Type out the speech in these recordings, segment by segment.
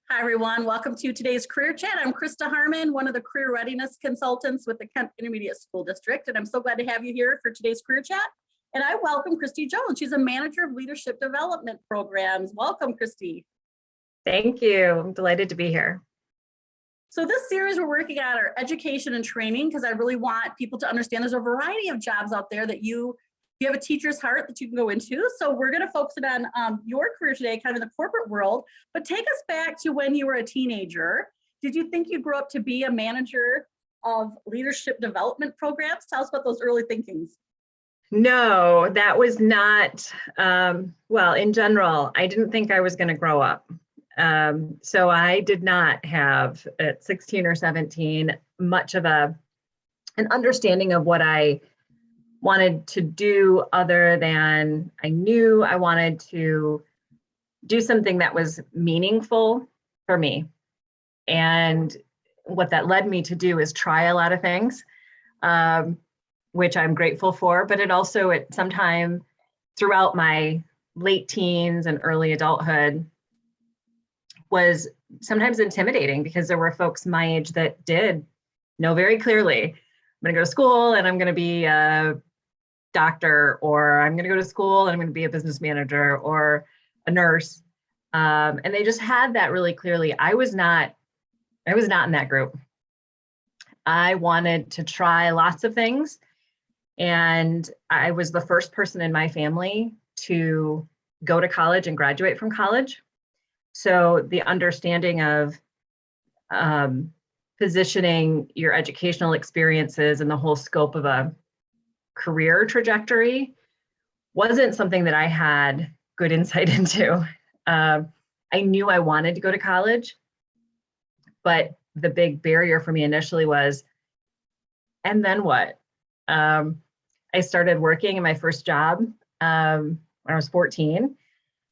Hi, everyone. Welcome to today's Career Chat. I'm Krista Harmon, one of the Career Readiness Consultants with the Kent Intermediate School District, and I'm so glad to have you here for today's Career Chat. And I welcome Kristy Jones. She's a Manager of Leadership Development Programs. Welcome, Kristy. Thank you. I'm delighted to be here. So this series we're working on are education and training, because I really want people to understand there's a variety of jobs out there that you have a teacher's heart that you can go into. So we're going to focus it on your career today, kind of in the corporate world, but take us back to when you were a teenager. Did you think you'd grow up to be a manager of leadership development programs? Tell us about those early thinkings. No, that was not, well, in general, I didn't think I was going to grow up. So I did not have at 16 or 17 much of an understanding of what I wanted to do, other than I knew I wanted to do something that was meaningful for me. And what that led me to do is try a lot of things, which I'm grateful for, but it also at some time throughout my late teens and early adulthood was sometimes intimidating, because there were folks my age that did know very clearly, I'm going to go to school and I'm going to be a doctor, or I'm going to go to school and I'm going to be a business manager or a nurse. And they just had that really clearly. I was not in that group. I wanted to try lots of things. And I was the first person in my family to go to college and graduate from college. So the understanding of positioning your educational experiences and the whole scope of a career trajectory wasn't something that I had good insight into. I knew I wanted to go to college, but the big barrier for me initially was, and then what? I started working in my first job when I was 14,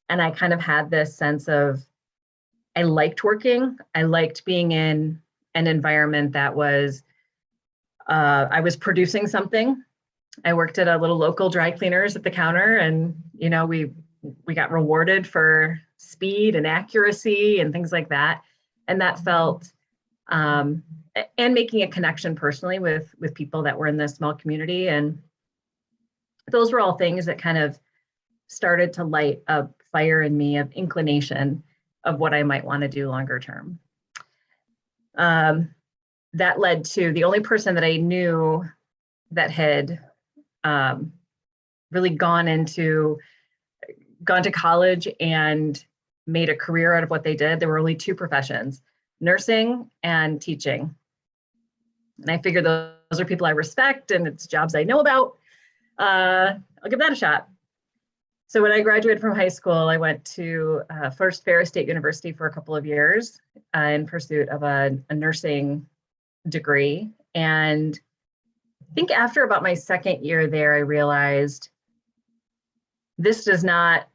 and I kind of had this sense of, I liked working. I liked being in an environment that was, I was producing something. I worked at a little local dry cleaners at the counter, and we got rewarded for speed and accuracy and things like that. And that felt, and making a connection personally with people that were in this small community. And those were all things that kind of started to light a fire in me of inclination of what I might want to do longer term. That led to the only person that I knew that had really gone to college and made a career out of what they did. There were only two professions, nursing and teaching. And I figured those are people I respect and it's jobs I know about. I'll give that a shot. So when I graduated from high school, I went to first Ferris State University for a couple of years in pursuit of a nursing degree. And I think after about my second year there, I realized this does not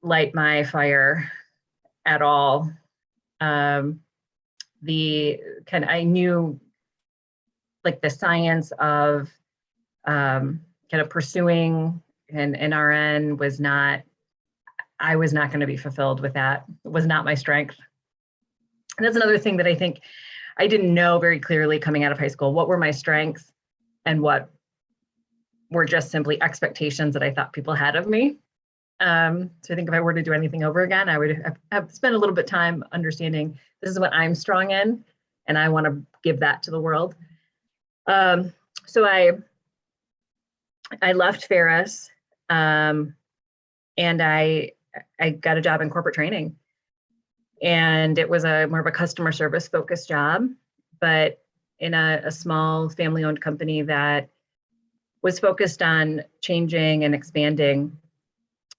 light my fire at all. I knew like the science of kind of pursuing an RN was not, I was not going to be fulfilled with that. It was not my strength. And that's another thing that I think I didn't know very clearly coming out of high school. What were my strengths and what were just simply expectations that I thought people had of me. So I think if I were to do anything over again, I would have spent a little bit of time understanding this is what I'm strong in, and I want to give that to the world. So I left Ferris, and I got a job in corporate training, and it was more of a customer service focused job, but in a small family-owned company that was focused on changing and expanding.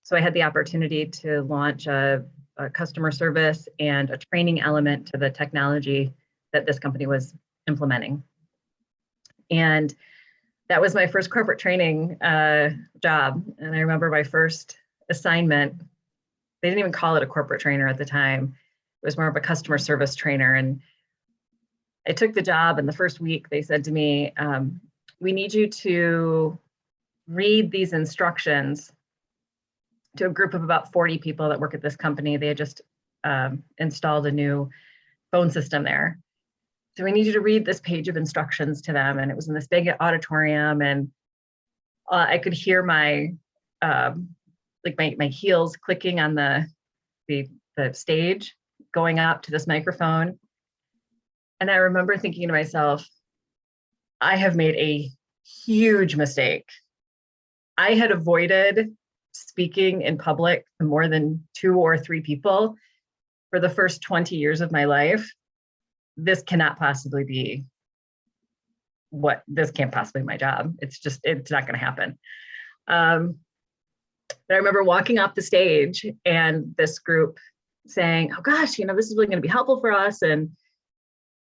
So I had the opportunity to launch a customer service and a training element to the technology that this company was implementing. And that was my first corporate training job. And I remember my first assignment, they didn't even call it a corporate trainer at the time. It was more of a customer service trainer. And I took the job, and the first week they said to me, we need you to read these instructions to a group of about 40 people that work at this company. They had just installed a new phone system there. So we need you to read this page of instructions to them. And it was in this big auditorium, and I could hear my heels clicking on the stage going up to this microphone. And I remember thinking to myself, I have made a huge mistake. I had avoided speaking in public to more than 2 or 3 people for the first 20 years of my life. This cannot possibly be this can't possibly be my job. It's not going to happen. But I remember walking off the stage and this group saying, oh gosh, this is really going to be helpful for us. And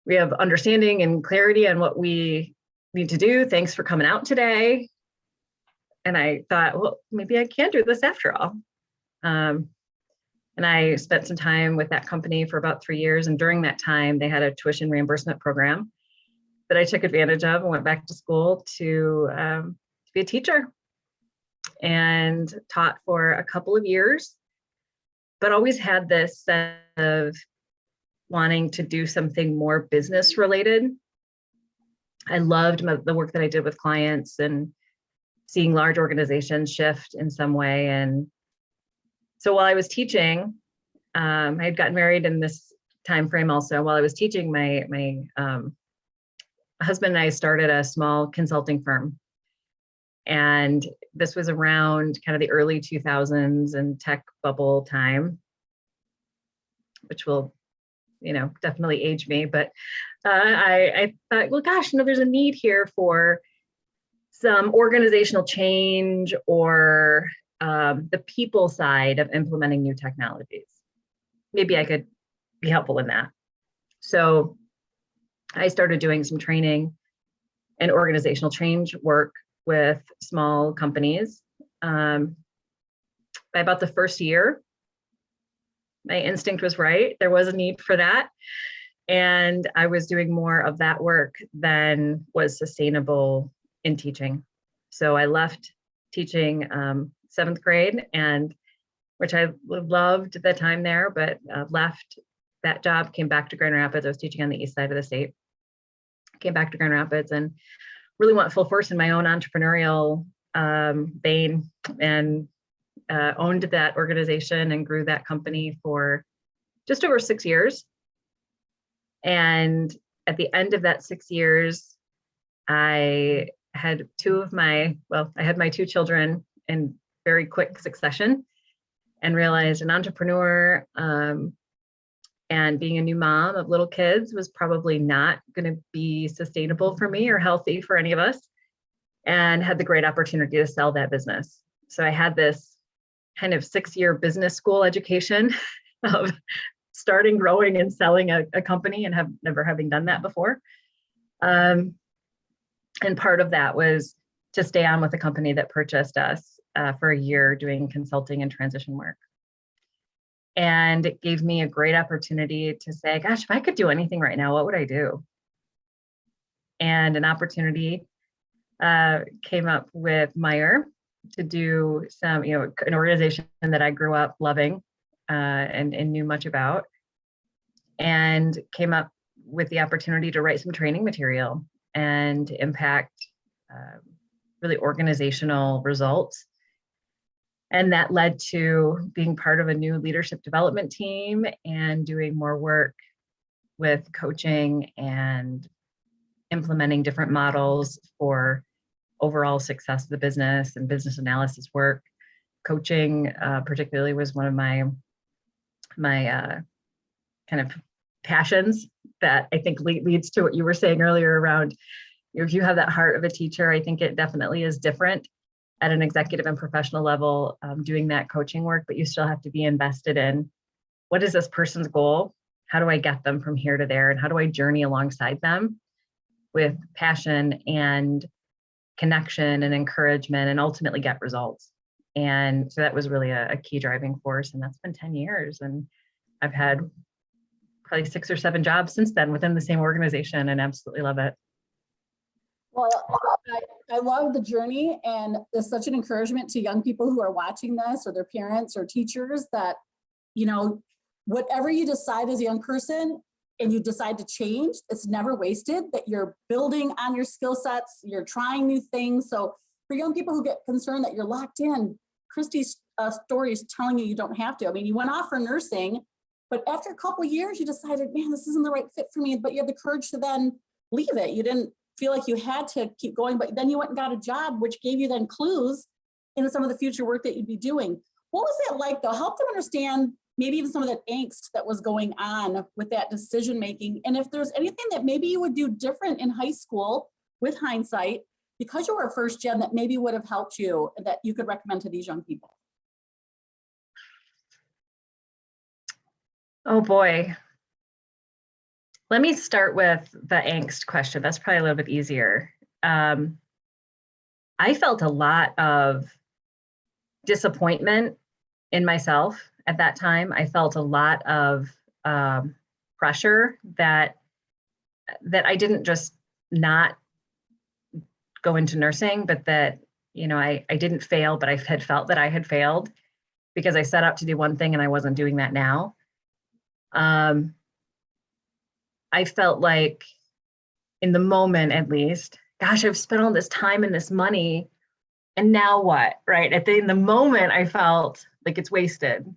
we have understanding and clarity on what we need to do. Thanks for coming out today. And I thought, well, maybe I can do this after all. And I spent some time with that company for about 3 years. And during that time, they had a tuition reimbursement program that I took advantage of and went back to school to be a teacher, and taught for a couple of years, but always had this sense of wanting to do something more business related. I loved the work that I did with clients and seeing large organizations shift in some way. And so while I was teaching, I had gotten married in this time frame also. While I was teaching, my husband and I started a small consulting firm. And this was around kind of the early 2000s and tech bubble time, which will, definitely age me. But I thought, well, gosh, there's a need here for some organizational change or the people side of implementing new technologies. Maybe I could be helpful in that. So I started doing some training and organizational change work with small companies. By about the first year, my instinct was right. There was a need for that. And I was doing more of that work than was sustainable in teaching. So I left teaching 7th grade, and which I loved the time there, but left that job, came back to Grand Rapids. I was teaching on the east side of the state. Came back to Grand Rapids and really went full force in my own entrepreneurial vein, and owned that organization and grew that company for just over 6 years. And at the end of that 6 years, I had I had my 2 children in very quick succession, and realized an entrepreneur and being a new mom of little kids was probably not going to be sustainable for me or healthy for any of us, and had the great opportunity to sell that business. So I had this kind of 6-year business school education of starting, growing, and selling a company, and never having done that before. And part of that was to stay on with the company that purchased us for a year doing consulting and transition work. And it gave me a great opportunity to say, gosh, if I could do anything right now, what would I do? And an opportunity came up with Meyer to do some, an organization that I grew up loving and knew much about, and came up with the opportunity to write some training material and impact really organizational results. And that led to being part of a new leadership development team and doing more work with coaching and implementing different models for overall success of the business and business analysis work. Coaching particularly was one of my kind of passions that I think leads to what you were saying earlier around, if you have that heart of a teacher, I think it definitely is different at an executive and professional level, doing that coaching work, but you still have to be invested in, what is this person's goal? How do I get them from here to there? And how do I journey alongside them with passion and connection and encouragement, and ultimately get results? And so that was really a key driving force. And that's been 10 years. And I've had probably 6 or 7 jobs since then within the same organization, and absolutely love it. Well, I love the journey, and it's such an encouragement to young people who are watching this, or their parents or teachers, that, whatever you decide as a young person and you decide to change, it's never wasted, that you're building on your skill sets, you're trying new things. So for young people who get concerned that you're locked in, Kristy's story is telling you don't have to. I mean, you went off for nursing, but after a couple of years, you decided, man, this isn't the right fit for me, but you had the courage to then leave it. You didn't feel like you had to keep going, but then you went and got a job, which gave you then clues into some of the future work that you'd be doing. What was that like though? Help them understand maybe even some of that angst that was going on with that decision making. And if there's anything that maybe you would do different in high school with hindsight, because you were a first gen, that maybe would have helped you, that you could recommend to these young people. Oh boy. Let me start with the angst question. That's probably a little bit easier. I felt a lot of disappointment in myself at that time. I felt a lot of pressure that I didn't just not go into nursing, but that, you know, I didn't fail, but I had felt that I had failed because I set out to do one thing and I wasn't doing that now. I felt like in the moment, at least, gosh, I've spent all this time and this money and now what, right? In the moment, I felt like it's wasted.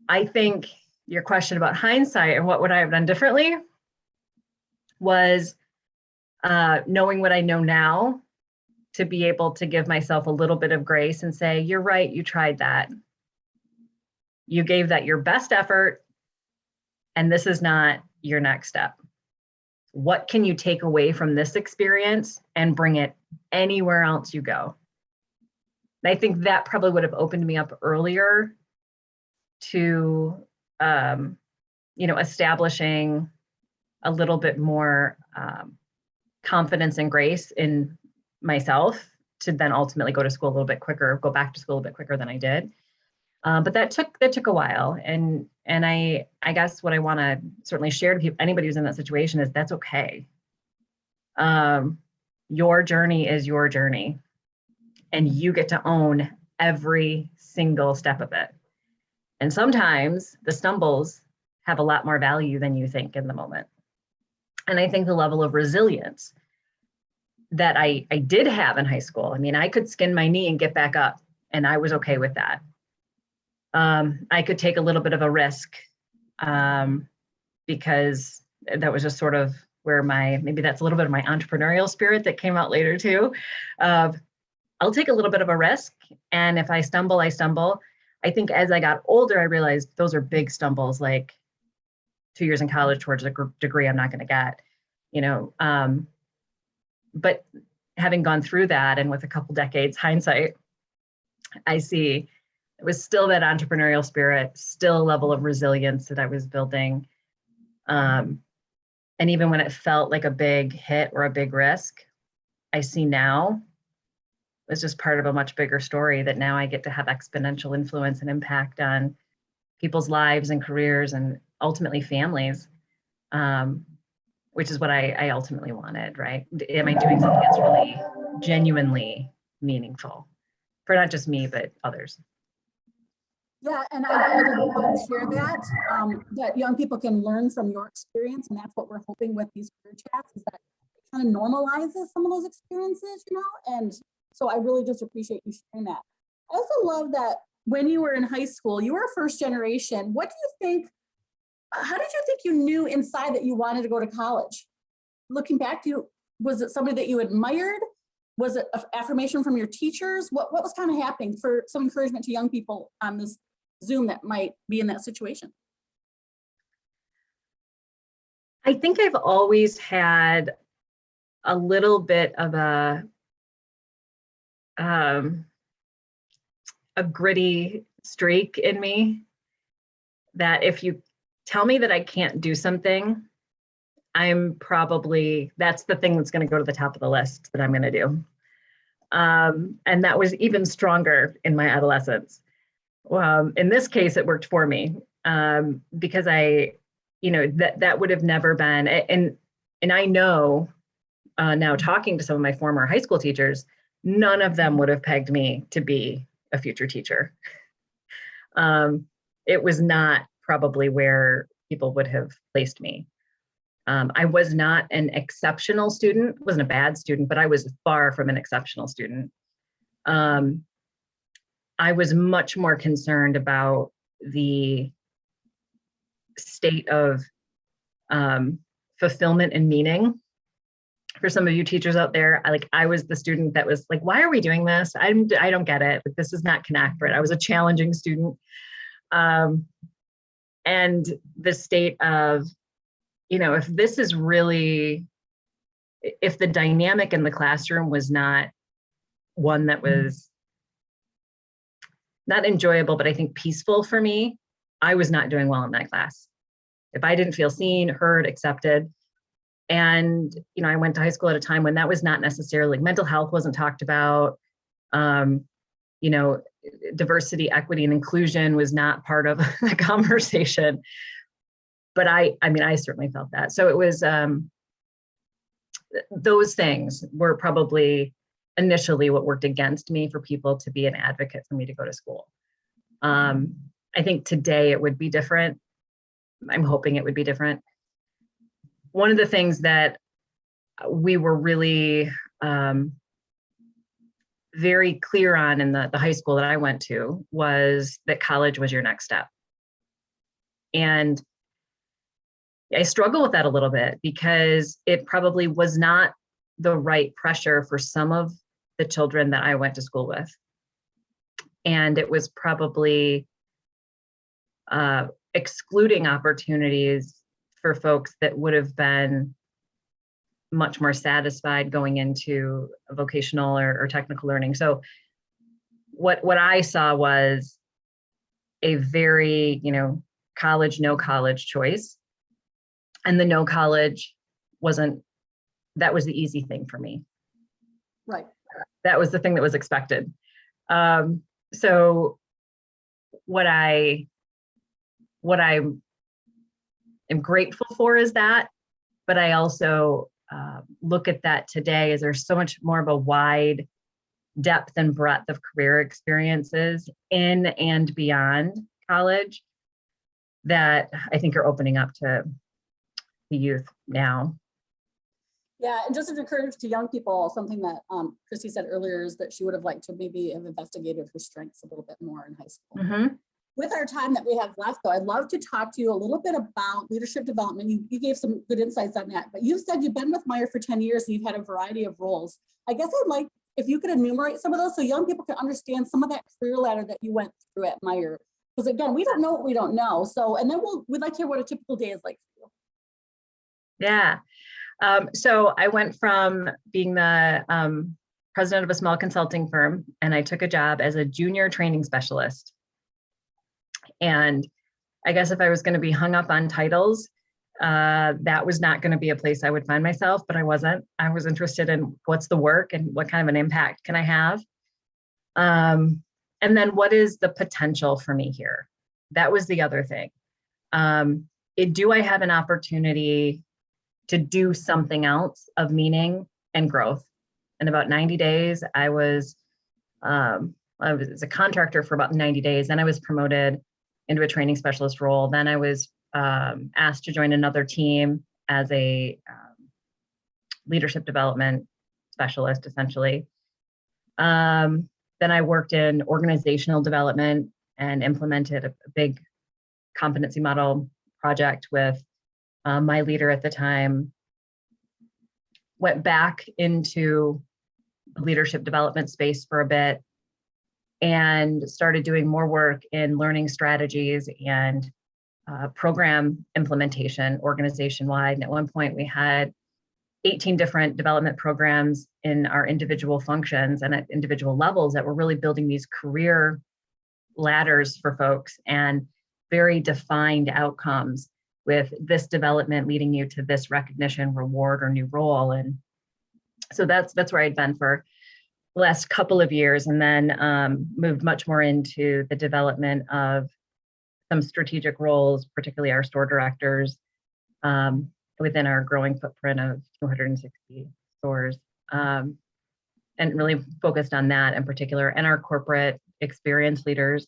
I think your question about hindsight and what would I have done differently was knowing what I know now, to be able to give myself a little bit of grace and say, you're right, you tried that. You gave that your best effort, and this is not your next step. What can you take away from this experience and bring it anywhere else you go? And I think that probably would have opened me up earlier to, establishing a little bit more confidence and grace in myself to then ultimately go to school a little bit quicker, go back to school a bit quicker than I did. But that took a while, and I guess what I want to certainly share to people, anybody who's in that situation, is that's okay. Your journey is your journey, and you get to own every single step of it. And sometimes the stumbles have a lot more value than you think in the moment. And I think the level of resilience that I did have in high school, I mean, I could skin my knee and get back up, and I was okay with that. I could take a little bit of a risk because that was just sort of where maybe that's a little bit of my entrepreneurial spirit that came out later too. I'll take a little bit of a risk, and if I stumble, I stumble. I think as I got older, I realized those are big stumbles, like 2 years in college towards a degree I'm not going to get, but having gone through that and with a couple decades hindsight, I see it was still that entrepreneurial spirit, still a level of resilience that I was building. And even when it felt like a big hit or a big risk, I see now it's just part of a much bigger story that now I get to have exponential influence and impact on people's lives and careers and ultimately families, which is what I ultimately wanted, right? Am I doing something that's really genuinely meaningful for not just me, but others? Yeah, and I really want to share that, that young people can learn from your experience, and that's what we're hoping with these career chats, is that it kind of normalizes some of those experiences, and so I really just appreciate you sharing that. I also love that when you were in high school, you were a first generation. What do you think, how did you think you knew inside that you wanted to go to college? Looking back to you, was it somebody that you admired? Was it affirmation from your teachers? What was kind of happening for some encouragement to young people on this Zoom that might be in that situation? I think I've always had a little bit of a gritty streak in me, that if you tell me that I can't do something, that's the thing that's going to go to the top of the list that I'm going to do. And that was even stronger in my adolescence. In this case, it worked for me because that would have never been, and I know now, talking to some of my former high school teachers, none of them would have pegged me to be a future teacher. it was not probably where people would have placed me. I was not an exceptional student, wasn't a bad student, but I was far from an exceptional student. I was much more concerned about the state of fulfillment and meaning. For some of you teachers out there, I was the student that was like, why are we doing this? I don't get it. Like, this is not connect, right? I was a challenging student. And the state of, if this is really, if the dynamic in the classroom was not one that was not enjoyable, but I think peaceful for me, I was not doing well in that class. If I didn't feel seen, heard, accepted. And, I went to high school at a time when that was not necessarily, mental health wasn't talked about. Diversity, equity, and inclusion was not part of the conversation. But I certainly felt that. So it was, those things were probably initially what worked against me for people to be an advocate for me to go to school. I think today it would be different. I'm hoping it would be different. One of the things that we were really very clear on in the high school that I went to was that college was your next step. And I struggle with that a little bit because it probably was not the right pressure for some of the children that I went to school with. And it was probably excluding opportunities for folks that would have been much more satisfied going into a vocational or technical learning. So what I saw was a very, college, no college choice. And the no college that was the easy thing for me. Right. That was the thing that was expected. So what I am grateful for is that, but I also look at that today as there's so much more of a wide depth and breadth of career experiences in and beyond college that I think are opening up to the youth now. Yeah, and just as encouragement to young people, something that Kristy said earlier is that she would have liked to maybe have investigated her strengths a little bit more in high school. Mm-hmm. With our time that we have left, though, I'd love to talk to you a little bit about leadership development. You gave some good insights on that, but you said you've been with Meyer for 10 years and you've had a variety of roles. I guess I'd like if you could enumerate some of those so young people can understand some of that career ladder that you went through at Meyer. Because again, we don't know what we don't know. So, and then we'd like to hear what a typical day is like for you. Yeah. So I went from being the president of a small consulting firm, and I took a job as a junior training specialist. And I guess if I was going to be hung up on titles, that was not going to be a place I would find myself, but I wasn't. I was interested in what's the work and what kind of an impact can I have? And then what is the potential for me here? That was the other thing. Do I have an opportunity to do something else of meaning and growth? In about 90 days, I was a contractor for about 90 days. Then I was promoted into a training specialist role. Then I was asked to join another team as a leadership development specialist, essentially. Then I worked in organizational development and implemented a big competency model project with my leader at the time. Went back into the leadership development space for a bit and started doing more work in learning strategies and program implementation organization-wide. And at one point we had 18 different development programs in our individual functions and at individual levels that were really building these career ladders for folks and very defined outcomes, with this development leading you to this recognition, reward, or new role. And so that's where I'd been for the last couple of years, and then moved much more into the development of some strategic roles, particularly our store directors, within our growing footprint of 260 stores, and really focused on that in particular, and our corporate experience leaders.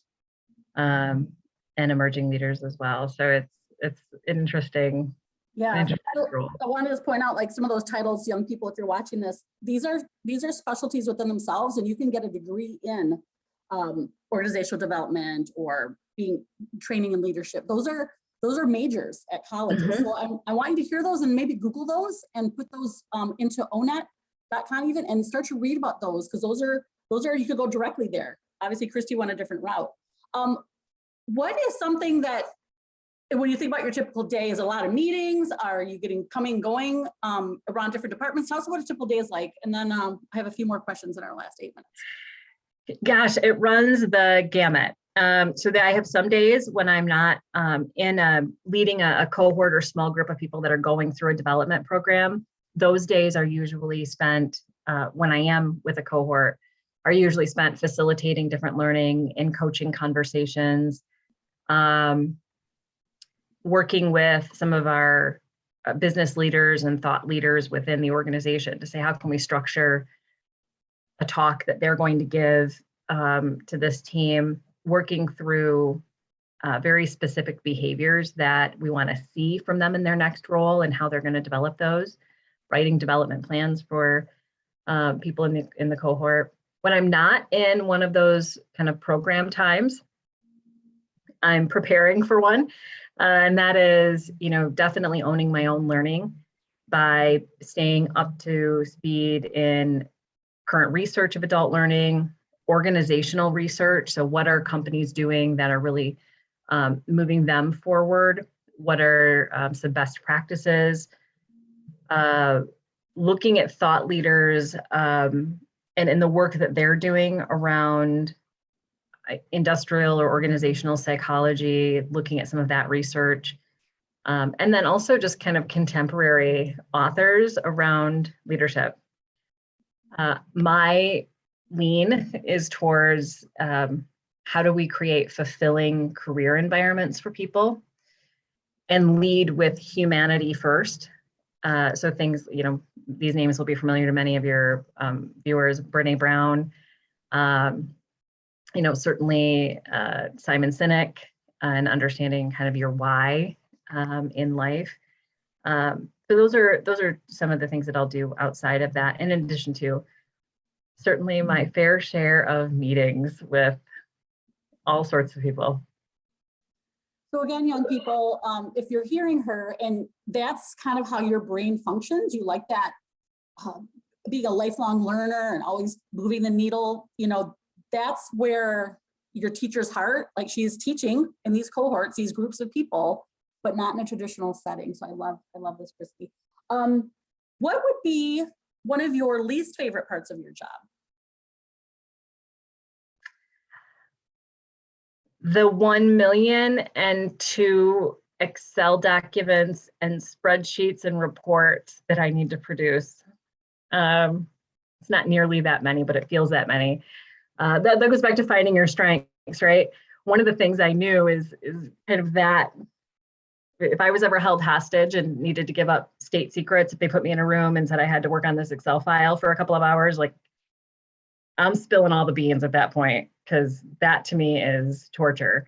and emerging leaders as well. So it's interesting. Yeah, Interesting I role. wanted to just point out, like, some of those titles, young people, if you're watching this, these are specialties within themselves, and you can get a degree in organizational development or being training and leadership. Those are majors at colleges. So I want you to hear those and maybe Google those and put those into onet.com even, and start to read about those, because those are you could go directly there. Obviously, Kristy went a different route. What is something that, when you think about your typical day, is a lot of meetings? Are you getting coming and going around different departments? Tell us what a typical day is like. And then I have a few more questions in our last 8 minutes. Gosh, it runs the gamut. So that I have some days when I'm not leading a cohort or small group of people that are going through a development program. Those days are usually spent when I am with a cohort, are usually spent facilitating different learning and coaching conversations. Working with some of our business leaders and thought leaders within the organization to say, how can we structure a talk that they're going to give to this team, working through very specific behaviors that we want to see from them in their next role and how they're going to develop those, writing development plans for people in the cohort. When I'm not in one of those kind of program times, I'm preparing for one. And that is, definitely owning my own learning by staying up to speed in current research of adult learning, organizational research. So what are companies doing that are really moving them forward? What are some best practices? Looking at thought leaders and in the work that they're doing around industrial or organizational psychology, looking at some of that research. And then also just kind of contemporary authors around leadership. My lean is towards how do we create fulfilling career environments for people and lead with humanity first. So things, these names will be familiar to many of your viewers, Brené Brown, certainly Simon Sinek, and understanding kind of your why in life. So those are some of the things that I'll do outside of that, in addition to certainly my fair share of meetings with all sorts of people. So again, young people, if you're hearing her and that's kind of how your brain functions, you like that being a lifelong learner and always moving the needle, that's where your teacher's heart, like she's teaching in these cohorts, these groups of people, but not in a traditional setting. So I love this, Kristy. What would be one of your least favorite parts of your job? The 1,000,002 Excel documents and spreadsheets and reports that I need to produce. It's not nearly that many, but it feels that many. That goes back to finding your strengths, right? One of the things I knew is kind of that if I was ever held hostage and needed to give up state secrets, if they put me in a room and said I had to work on this Excel file for a couple of hours, like I'm spilling all the beans at that point, because that to me is torture.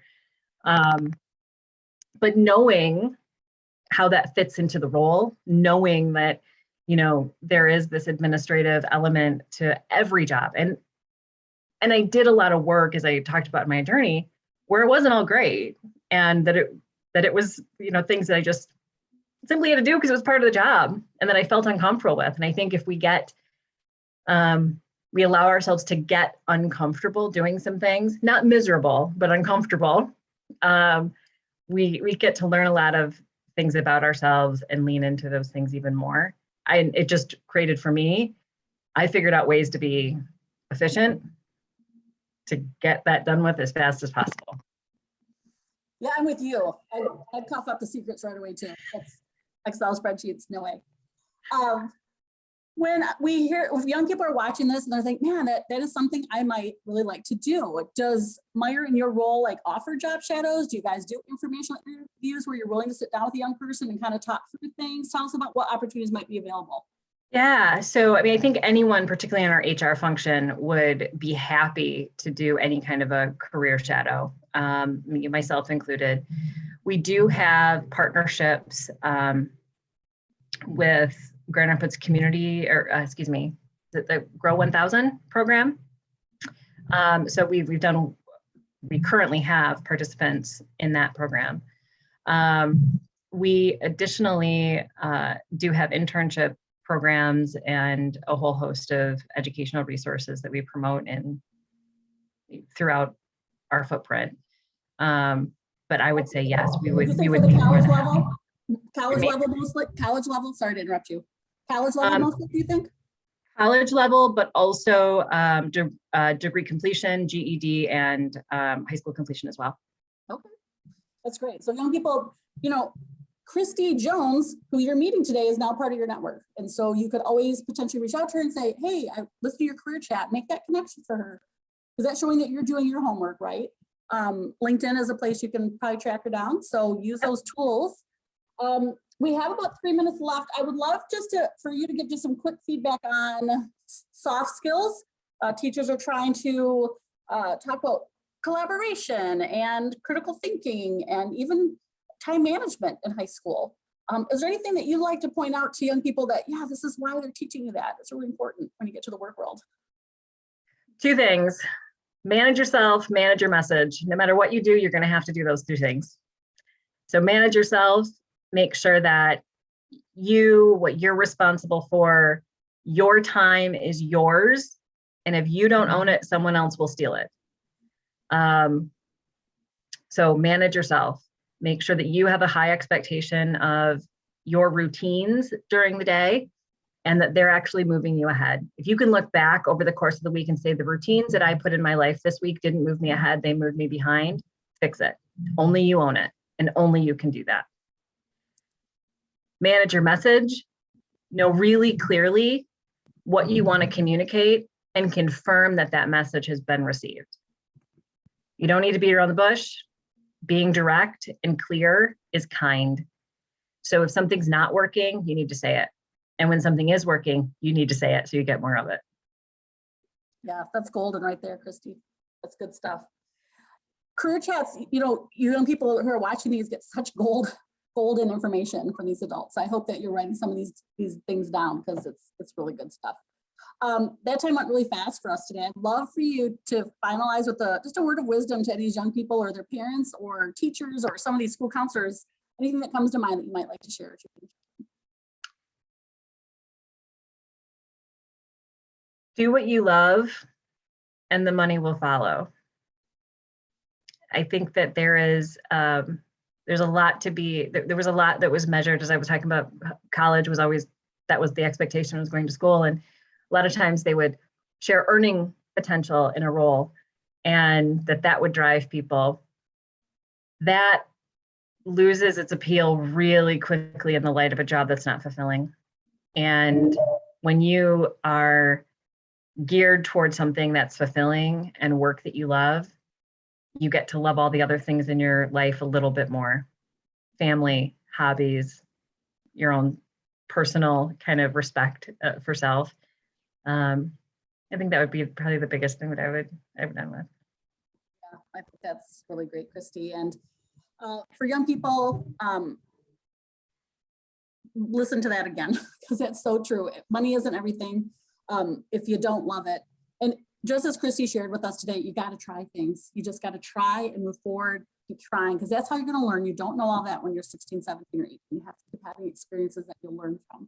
But knowing how that fits into the role, knowing that, there is this administrative element to every job. And I did a lot of work, as I talked about in my journey, where it wasn't all great, and that it was, things that I just simply had to do because it was part of the job and that I felt uncomfortable with. And I think if we we allow ourselves to get uncomfortable doing some things, not miserable, but uncomfortable, we get to learn a lot of things about ourselves and lean into those things even more. It just created for me, I figured out ways to be efficient, to get that done with as fast as possible. Yeah, I'm with you. I'd cough up the secrets right away too. That's Excel spreadsheets, no way. When we hear, if young people are watching this and they're thinking, man, that is something I might really like to do. Does Meyer in your role offer job shadows? Do you guys do informational interviews where you're willing to sit down with a young person and kind of talk through things? Tell us about what opportunities might be available. Yeah, so I think anyone, particularly in our HR function, would be happy to do any kind of a career shadow. myself included. We do have partnerships with Grand Rapids Community, or excuse me, the Grow 1000 program. So we currently have participants in that program. We additionally do have internship programs and a whole host of educational resources that we promote throughout our footprint. But I would say yes, we would For be the college level? College Me? level mostly? College level? Sorry to interrupt you. College level mostly, do you think? college level, but also degree completion, GED, and high school completion as well. Okay, that's great. So young people, you know, Kristy Jones, who you're meeting today, is now part of your network. And so you could always potentially reach out to her and say, hey, I listened to your career chat, make that connection for her. Is that showing that you're doing your homework, right? LinkedIn is a place you can probably track her down. So use those tools. We have about 3 minutes left. I would love for you to give just some quick feedback on soft skills. Teachers are trying to talk about collaboration and critical thinking and even time management in high school. Is there anything that you'd like to point out to young people that, yeah, this is why they're teaching you that? It's really important when you get to the work world. 2 things. Manage yourself, manage your message. No matter what you do, you're going to have to do those 2 things. So manage yourself, make sure that what you're responsible for, your time is yours. And if you don't own it, someone else will steal it. So manage yourself. Make sure that you have a high expectation of your routines during the day and that they're actually moving you ahead. If you can look back over the course of the week and say the routines that I put in my life this week didn't move me ahead, they moved me behind, fix it. Only you own it, and only you can do that. Manage your message. Know really clearly what you want to communicate and confirm that that message has been received. You don't need to beat around the bush. Being direct and clear is kind. So if something's not working, you need to say it. And when something is working, you need to say it so you get more of it. Yeah, that's golden right there, Kristy. That's good stuff. Career chats, you know, you young people who are watching these get such golden information from these adults. I hope that you're writing some of these things down because it's really good stuff. That time went really fast for us today. I'd love for you to finalize with just a word of wisdom to any of these young people or their parents or teachers or some of these school counselors, anything that comes to mind that you might like to share. Do what you love and the money will follow. I think that there's a lot to be, there was a lot that was measured, as I was talking about. College was always, that was the expectation, was going to school. And a lot of times they would share earning potential in a role and that would drive people. That loses its appeal really quickly in the light of a job that's not fulfilling. And when you are geared towards something that's fulfilling and work that you love, you get to love all the other things in your life a little bit more. Family, hobbies, your own personal kind of respect for self. I think that would be probably the biggest thing that I would end with. Yeah, I think that's really great, Kristy. And for young people, listen to that again, because that's so true. Money isn't everything if you don't love it. And just as Kristy shared with us today, you got to try things. You just got to try and move forward, keep trying, because that's how you're going to learn. You don't know all that when you're 16, 17, or 18. You have to keep having experiences that you'll learn from.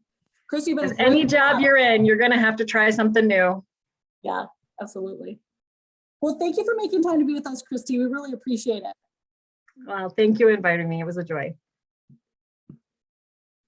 Kristy, because any job you're in, you're going to have to try something new. Yeah, absolutely. Well, thank you for making time to be with us, Kristy. We really appreciate it. Well, thank you for inviting me. It was a joy.